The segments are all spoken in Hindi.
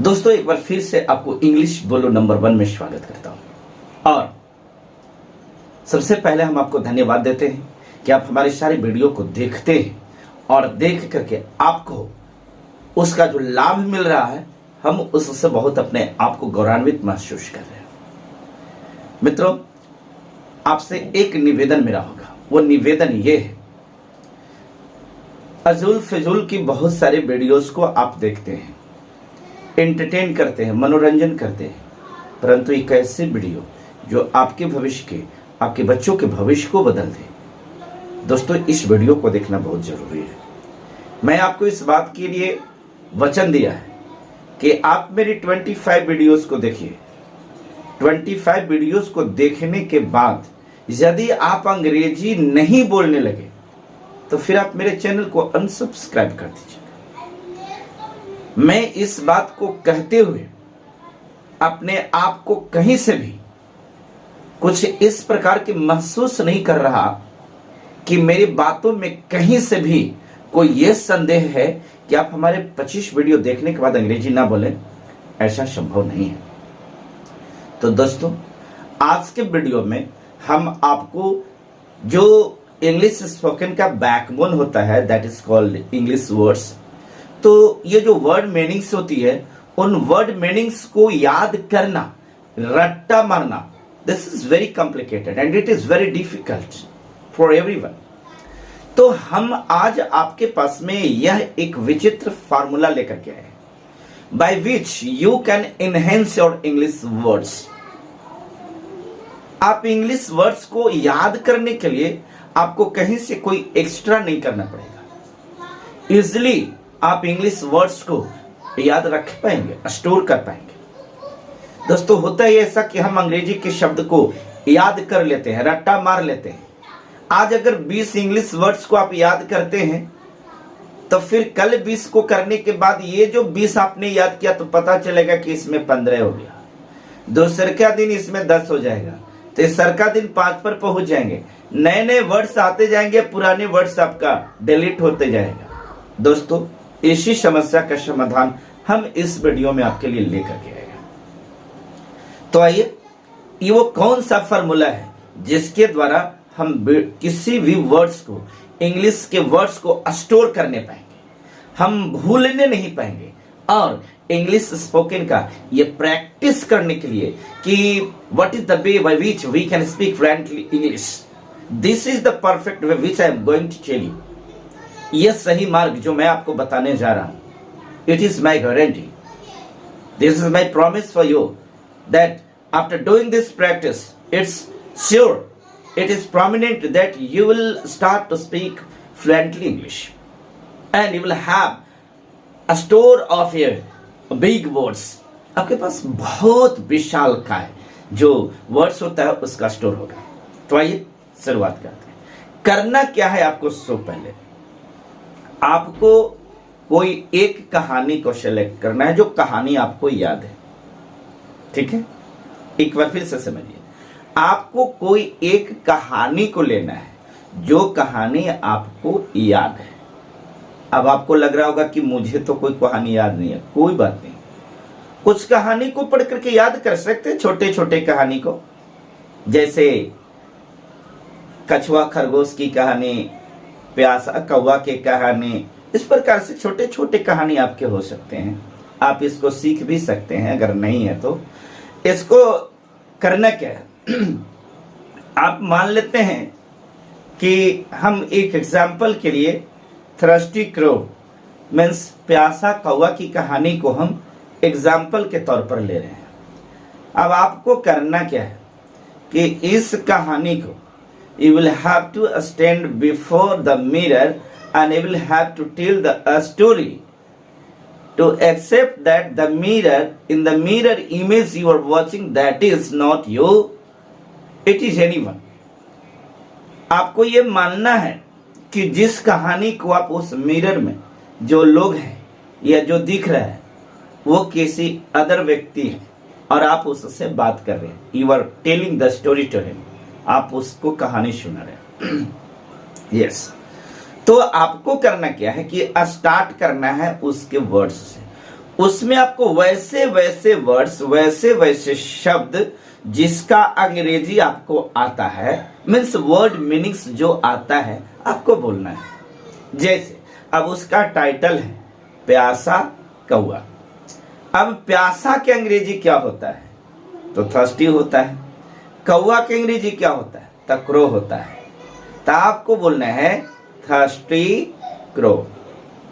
दोस्तों एक बार फिर से आपको इंग्लिश बोलो नंबर 1 में स्वागत करता हूं। और सबसे पहले हम आपको धन्यवाद देते हैं कि आप हमारे सारे वीडियो को देखते हैं और देख करके आपको उसका जो लाभ मिल रहा है, हम उससे बहुत अपने आप को गौरवान्वित महसूस कर रहे हैं। मित्रों, आपसे एक निवेदन मेरा होगा। वो निवेदन ये है, अजूल फिजूल की बहुत सारे वीडियोस को आप देखते हैं, एंटरटेन करते हैं, मनोरंजन करते हैं, परंतु एक ऐसे वीडियो जो आपके भविष्य के, आपके बच्चों के भविष्य को बदल दे, दोस्तों इस वीडियो को देखना बहुत जरूरी है। मैं आपको इस बात के लिए वचन दिया है कि आप मेरी 25 वीडियोस को देखिए। 25 वीडियोस को देखने के बाद यदि आप अंग्रेजी नहीं बोलने लगे तो फिर आप मेरे चैनल को अनसब्सक्राइब कर दीजिए। मैं इस बात को कहते हुए अपने आप को कहीं से भी कुछ इस प्रकार की महसूस नहीं कर रहा कि मेरी बातों में कहीं से भी कोई यह संदेह है कि आप हमारे 25 वीडियो देखने के बाद अंग्रेजी ना बोलें। ऐसा संभव नहीं है। तो दोस्तों, आज के वीडियो में हम आपको जो इंग्लिश स्पोकन का बैकबोन होता है, that is called English words, तो ये जो वर्ड मीनिंग्स होती है, उन वर्ड मीनिंग्स को याद करना, रट्टा मारना, this is very complicated and it is very difficult for everyone. तो हम आज आपके पास में यह एक विचित्र फार्मूला लेकर के आए, by which you can enhance your English words. आप इंग्लिश वर्ड्स को याद करने के लिए आपको कहीं से कोई एक्स्ट्रा नहीं करना पड़ेगा। इजिली आप इंग्लिश वर्ड्स को याद रख पाएंगे, स्टोर कर पाएंगे। दोस्तों, होता है ऐसा कि हम अंग्रेजी के शब्द को याद कर लेते हैं, रट्टा मार लेते हैं। आज अगर 20 इंग्लिश वर्ड्स को आप याद करते हैं तो फिर कल 20 को करने के बाद ये जो 20 आपने याद किया तो पता चलेगा कि इसमें 15 हो गया। दूसरे का दिन इसमें 10 हो जाएगा, तीसरा का दिन 5 पर पहुंच जाएंगे। नए नए वर्ड्स आते जाएंगे, पुराने वर्ड्स आपका डिलीट होते जाएगा। दोस्तों, इसी समस्या का समाधान हम इस वीडियो में आपके लिए लेकर के आएगा। तो आइए, ये वो कौन सा फॉर्मूला है जिसके द्वारा हम किसी भी वर्ड्स को, इंग्लिश के वर्ड्स को स्टोर करने पाएंगे, हम भूलने नहीं पाएंगे। और इंग्लिश स्पोकन का ये प्रैक्टिस करने के लिए कि what is the way by which we can speak fluently English, this is the perfect way which I am going to tell you. यह सही मार्ग जो मैं आपको बताने जा रहा हूं, it is my guarantee, this is my promise for you that after doing this practice, it's sure, it is prominent that you will start to speak fluently English and you will have a store of your big words. आपके पास बहुत विशाल काय जो वर्ड्स होता है उसका स्टोर होगा। तो आइए शुरुआत करते हैं। करना क्या है आपको? सो पहले आपको कोई एक कहानी को सेलेक्ट करना है जो कहानी आपको याद है। ठीक है, एक बार फिर से समझिए। आपको कोई एक कहानी को लेना है जो कहानी आपको याद है। अब आपको लग रहा होगा कि मुझे तो कोई कहानी याद नहीं है। कोई बात नहीं, कुछ कहानी को पढ़ करके याद कर सकते हैं, छोटे छोटे कहानी को, जैसे कछुआ खरगोश की कहानी, प्यासा कौवा की कहानी। इस प्रकार से छोटे छोटे कहानी आपके हो सकते हैं। आप इसको सीख भी सकते हैं, अगर नहीं है तो। इसको करना क्या है, आप मान लेते हैं कि हम एक एग्जाम्पल के लिए थ्रस्टी क्रो मीन्स प्यासा कौवा की कहानी को हम एग्जाम्पल के तौर पर ले रहे हैं। अब आपको करना क्या है कि इस कहानी को you will have to stand before the mirror and you will have to tell the story to accept that the mirror, in the mirror image you are watching, that is not you, it is anyone. आपको ये मानना है कि जिस कहानी को आप उस मिरर में जो लोग हैं या जो दिख रहा है वो किसी अदर व्यक्ति है और आप उससे बात कर रहे हैं। You are telling the story to him, आप उसको कहानी सुना रहे हैं। यस, तो आपको करना क्या है कि स्टार्ट करना है उसके वर्ड्स से। उसमें आपको वैसे वैसे वर्ड्स, वैसे वैसे शब्द जिसका अंग्रेजी आपको आता है, मीन्स वर्ड मीनिंग्स जो आता है आपको बोलना है। जैसे अब उसका टाइटल है प्यासा कौआ। अब प्यासा के अंग्रेजी क्या होता है? तो थर्स्टी होता है। कौआ के अंग्रेजी क्या होता है? द क्रो होता है। तो आपको बोलना है थर्स्टी क्रो।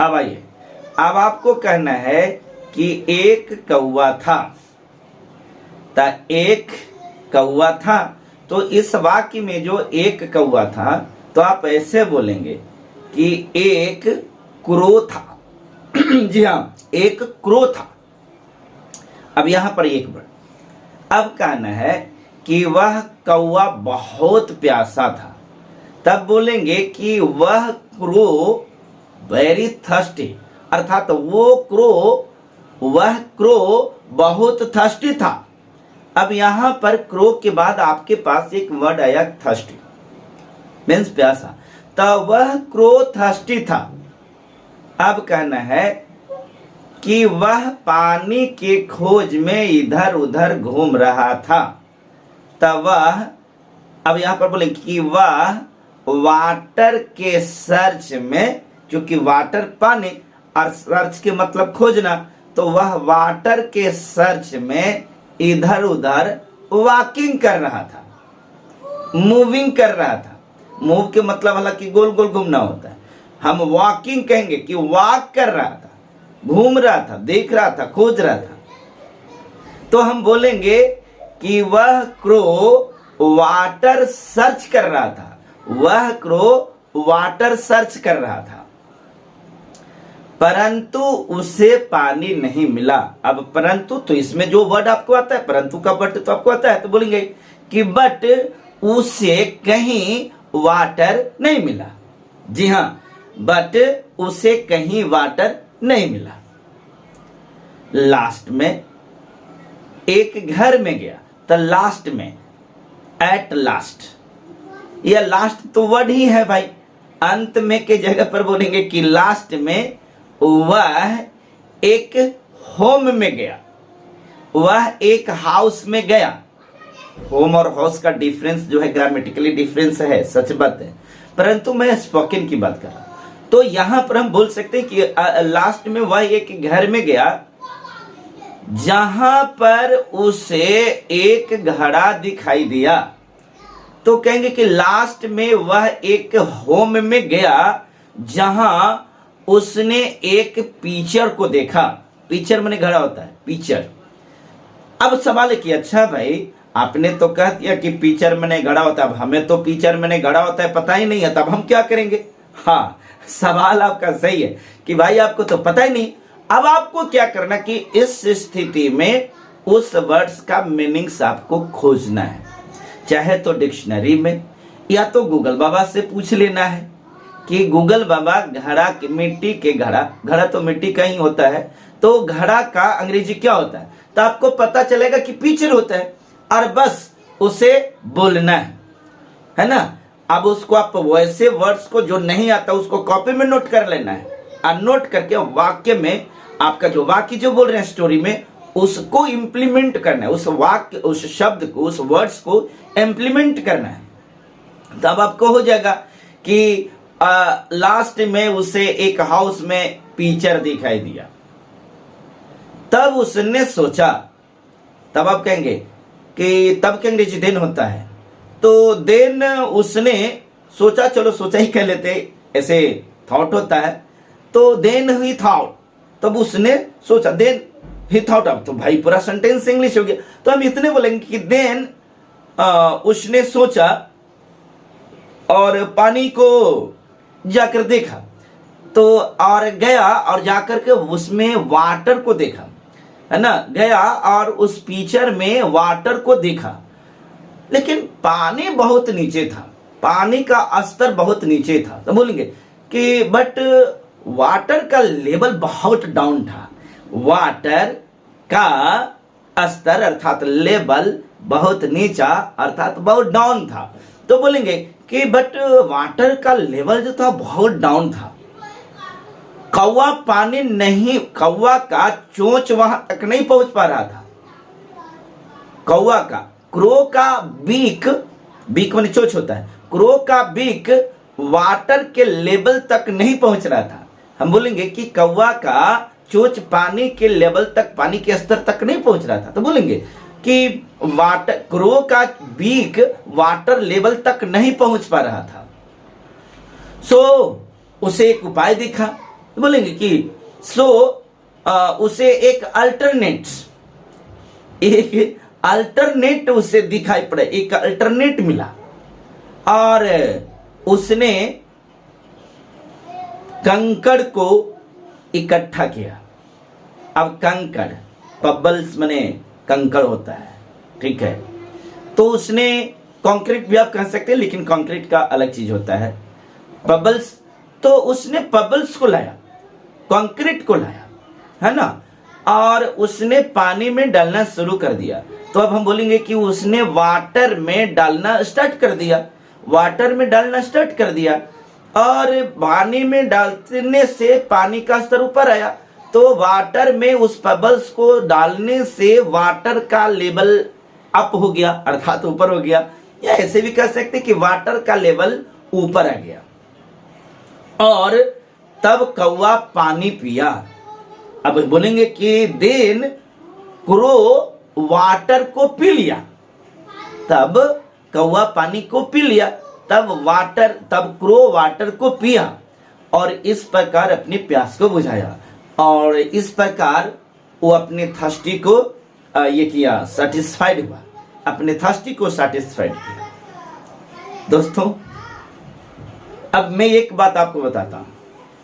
अब आइए, अब आपको कहना है कि एक कौआ था। तो एक कौआ था, तो इस वाक्य में जो एक कौआ था, तो आप ऐसे बोलेंगे कि एक क्रो था। जी हाँ, एक क्रो था। अब यहां पर एक वर्ड, अब कहना है कि वह कौआ बहुत प्यासा था। तब बोलेंगे कि वह क्रो वेरी थर्स्टी, अर्थात वह क्रो बहुत थर्स्टी था। अब यहां पर क्रो के बाद आपके पास एक वर्ड आया थर्स्टी, मीन्स प्यासा। तो वह क्रो थर्स्टी था। अब कहना है कि वह पानी के खोज में इधर उधर घूम रहा था। तब वह, अब यहां पर बोलेंगे कि वह वाटर के सर्च में, क्योंकि वाटर पानी और सर्च के मतलब खोजना, तो वह वाटर के सर्च में इधर उधर वॉकिंग कर रहा था, मूविंग कर रहा था। मूव के मतलब हालांकि गोल गोल घूमना होता है, हम वॉकिंग कहेंगे कि वॉक कर रहा था, घूम रहा था, देख रहा था, खोज रहा था। तो हम बोलेंगे कि वह क्रो वाटर सर्च कर रहा था। वह क्रो वाटर सर्च कर रहा था, परंतु उसे पानी नहीं मिला। अब परंतु, तो इसमें जो वर्ड आपको आता है, परंतु का बट तो आपको आता है, तो बोलेंगे कि बट उसे कहीं वाटर नहीं मिला। जी हां, बट उसे कहीं वाटर नहीं मिला। लास्ट में एक घर में गया, तो लास्ट में एट लास्ट, यह लास्ट तो वर्ड ही है भाई। अंत में के जगह पर बोलेंगे कि लास्ट में वह एक होम में गया, वह एक हाउस में गया। होम और हाउस का डिफरेंस जो है ग्रामेटिकली डिफरेंस है, सच बात है, परंतु मैं स्पोकन की बात कर रहा हूं। तो यहां पर हम बोल सकते हैं कि लास्ट में वह एक घर में गया जहां पर उसे एक घड़ा दिखाई दिया। तो कहेंगे कि लास्ट में वह एक होम में गया जहां उसने एक पिक्चर को देखा। पिक्चर माने घड़ा होता है, पिक्चर। अब सवाल है कि अच्छा भाई, आपने तो कह दिया कि पिक्चर माने घड़ा होता है, अब हमें तो पिक्चर माने घड़ा होता है पता ही नहीं है, तब हम क्या करेंगे? हाँ, सवाल आपका सही है कि भाई आपको तो पता ही नहीं। अब आपको क्या करना कि इस स्थिति में उस वर्ड्स का मीनिंग्स आपको खोजना है, चाहे तो डिक्शनरी में या तो गूगल बाबा से पूछ लेना है कि गूगल बाबा घड़ा, मिट्टी के घड़ा, घड़ा तो मिट्टी का ही होता है, तो घड़ा का अंग्रेजी क्या होता है? तो आपको पता चलेगा कि पिक्चर होता है, और बस उसे बोलना है ना। अब उसको आप वैसे वर्ड्स को जो नहीं आता उसको कॉपी में नोट कर लेना है, और नोट करके वाक्य में आपका जो वाक्य जो बोल रहे हैं स्टोरी में, उसको इंप्लीमेंट करना है, उस वाक्य, उस शब्द को, उस वर्ड्स को इंप्लीमेंट करना है। तब आपको हो जाएगा कि लास्ट में उसे एक हाउस में पिक्चर दिखाई दिया। तब उसने सोचा, तब आप कहेंगे कि तब के अंग्रेजी देन होता है, तो देन उसने सोचा, चलो सोचा ही कह लेते, ऐसे थॉट होता है, तो देन ही थॉट, तब उसने सोचा, देन ही थॉट। अब तो भाई पूरा सेंटेंस इंग्लिश हो गया, तो हम इतने बोलेंगे कि देन उसने सोचा और पानी को जाकर देखा, तो और गया और जाकर के उसमें वाटर को देखा, है ना, गया और उस पिक्चर में वाटर को देखा, लेकिन पानी बहुत नीचे था, पानी का स्तर बहुत नीचे था। तो बोलेंगे कि बट वाटर का लेवल बहुत डाउन था, वाटर का स्तर अर्थात लेवल बहुत नीचा अर्थात बहुत डाउन था। तो बोलेंगे कि बट वाटर का लेवल जो था बहुत डाउन था। कौवा पानी नहीं, कौवा का चोंच वहां तक नहीं पहुंच पा रहा था। कौवा का, क्रो का बीक, बीक माने चोंच होता है, क्रो का बीक वाटर के लेवल तक नहीं पहुंच रहा था। हम बोलेंगे कि कौवा का चोंच पानी के लेवल तक, पानी के स्तर तक नहीं पहुंच रहा था, तो बोलेंगे कि वाटर, क्रो का बीक वाटर लेवल तक नहीं पहुंच पा रहा था। सो उसे एक उपाय दिखा, तो बोलेंगे कि उसे एक अल्टरनेट उसे दिखाई पड़ा, एक अल्टरनेट मिला और उसने कंकड़ को इकट्ठा किया। अब कंकड़, पब्बल्स माने कंकड़ होता है, ठीक है, तो उसने, कंक्रीट भी आप कह सकते हैं लेकिन कंक्रीट का अलग चीज होता है, पब्बल्स, तो उसने पब्बल्स को लाया, कंक्रीट को लाया, है ना, और उसने पानी में डालना शुरू कर दिया। तो अब हम बोलेंगे कि उसने वाटर में डालना स्टार्ट कर दिया, वाटर में डालना स्टार्ट कर दिया और पानी में डालने से पानी का स्तर ऊपर आया, तो वाटर में उस पबल्स को डालने से वाटर का लेवल अप हो गया, अर्थात ऊपर हो गया, या ऐसे भी कह सकते कि वाटर का लेवल ऊपर आ गया और तब कौवा पानी पिया। अब बोलेंगे कि देन क्रो वाटर को पी लिया, तब कौवा पानी को पी लिया, तब क्रो वाटर को पिया और इस प्रकार अपनी प्यास को बुझाया और इस प्रकार वो अपने थर्स्टी को ये किया, सेटिस्फाइड हुआ, अपने थर्स्टी को सेटिस्फाइड किया। दोस्तों, अब मैं एक बात आपको बताता हूं,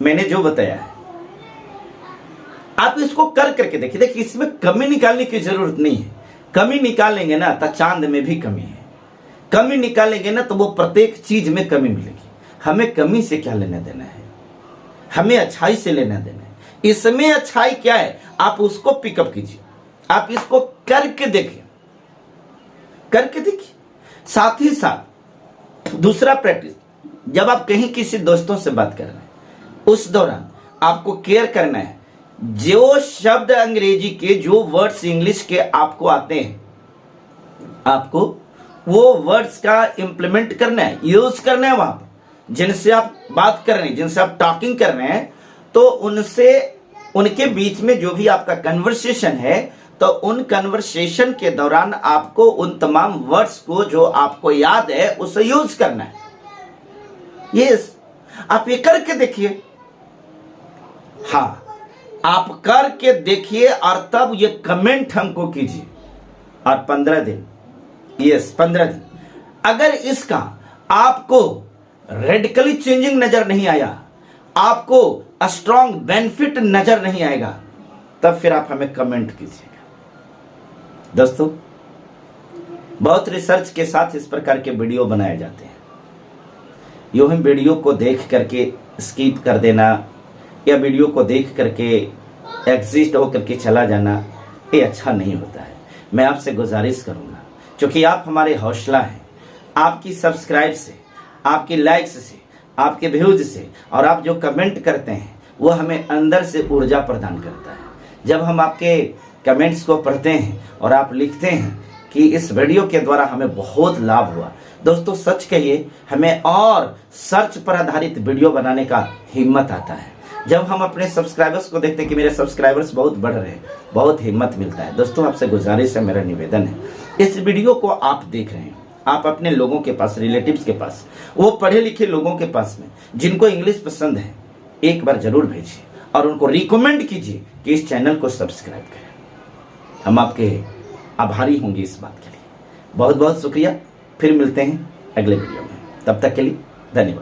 मैंने जो बताया है आप इसको करके देखिए। देखिए, इसमें कमी निकालने की जरूरत नहीं है। कमी निकालेंगे ना तो चांद में भी कमी है, कमी निकालेंगे ना तो वो प्रत्येक चीज में कमी मिलेगी। हमें कमी से क्या लेना देना है, हमें अच्छाई से लेना देना है। इसमें अच्छाई क्या है आप उसको पिकअप कीजिए, आप इसको करके देखिए, करके देखिए। साथ ही साथ दूसरा प्रैक्टिस, जब आप कहीं किसी दोस्तों से बात कर रहे हैं उस दौरान आपको केयर करना है, जो शब्द अंग्रेजी के, जो वर्ड्स इंग्लिश के आपको आते हैं, आपको वो वर्ड्स का इंप्लीमेंट करना है, यूज करना है वहां पर। जिनसे आप बात कर रहे हैं, जिनसे आप टॉकिंग कर रहे हैं, तो उनसे, उनके बीच में जो भी आपका कन्वर्सेशन है, तो उन कन्वर्सेशन के दौरान आपको उन तमाम वर्ड्स को जो आपको याद है उसे यूज करना है। यस, आप ये करके देखिए। हाँ, आप करके देखिए और तब ये कमेंट हमको कीजिए। और 15 दिन, यस 15 दिन, अगर इसका आपको रेडिकली चेंजिंग नजर नहीं आया, आपको स्ट्रॉन्ग बेनिफिट नजर नहीं आएगा, तब फिर आप हमें कमेंट कीजिएगा। दोस्तों, बहुत रिसर्च के साथ इस प्रकार के वीडियो बनाए जाते हैं। यूं ही वीडियो को देख करके स्किप कर देना या वीडियो को देख करके एग्जिस्ट होकर के चला जाना, ये अच्छा नहीं होता है। मैं आपसे गुजारिश करूंगा, क्योंकि आप हमारे हौसला हैं, आपकी सब्सक्राइब से, आपकी लाइक्स से, आपके व्यूज से और आप जो कमेंट करते हैं वो हमें अंदर से ऊर्जा प्रदान करता है। जब हम आपके कमेंट्स को पढ़ते हैं और आप लिखते हैं कि इस वीडियो के द्वारा हमें बहुत लाभ हुआ, दोस्तों सच कहिए, हमें और सर्च पर आधारित वीडियो बनाने का हिम्मत आता है। जब हम अपने सब्सक्राइबर्स को देखते हैं कि मेरे सब्सक्राइबर्स बहुत बढ़ रहे हैं, बहुत हिम्मत मिलता है। दोस्तों, आपसे गुजारिश है, मेरा निवेदन है, इस वीडियो को आप देख रहे हैं, आप अपने लोगों के पास, रिलेटिव्स के पास, वो पढ़े लिखे लोगों के पास में जिनको इंग्लिश पसंद है, एक बार जरूर भेजिए और उनको रिकमेंड कीजिए कि इस चैनल को सब्सक्राइब करें। हम आपके आभारी होंगे इस बात के लिए। बहुत बहुत शुक्रिया। फिर मिलते हैं अगले वीडियो में, तब तक के लिए धन्यवाद।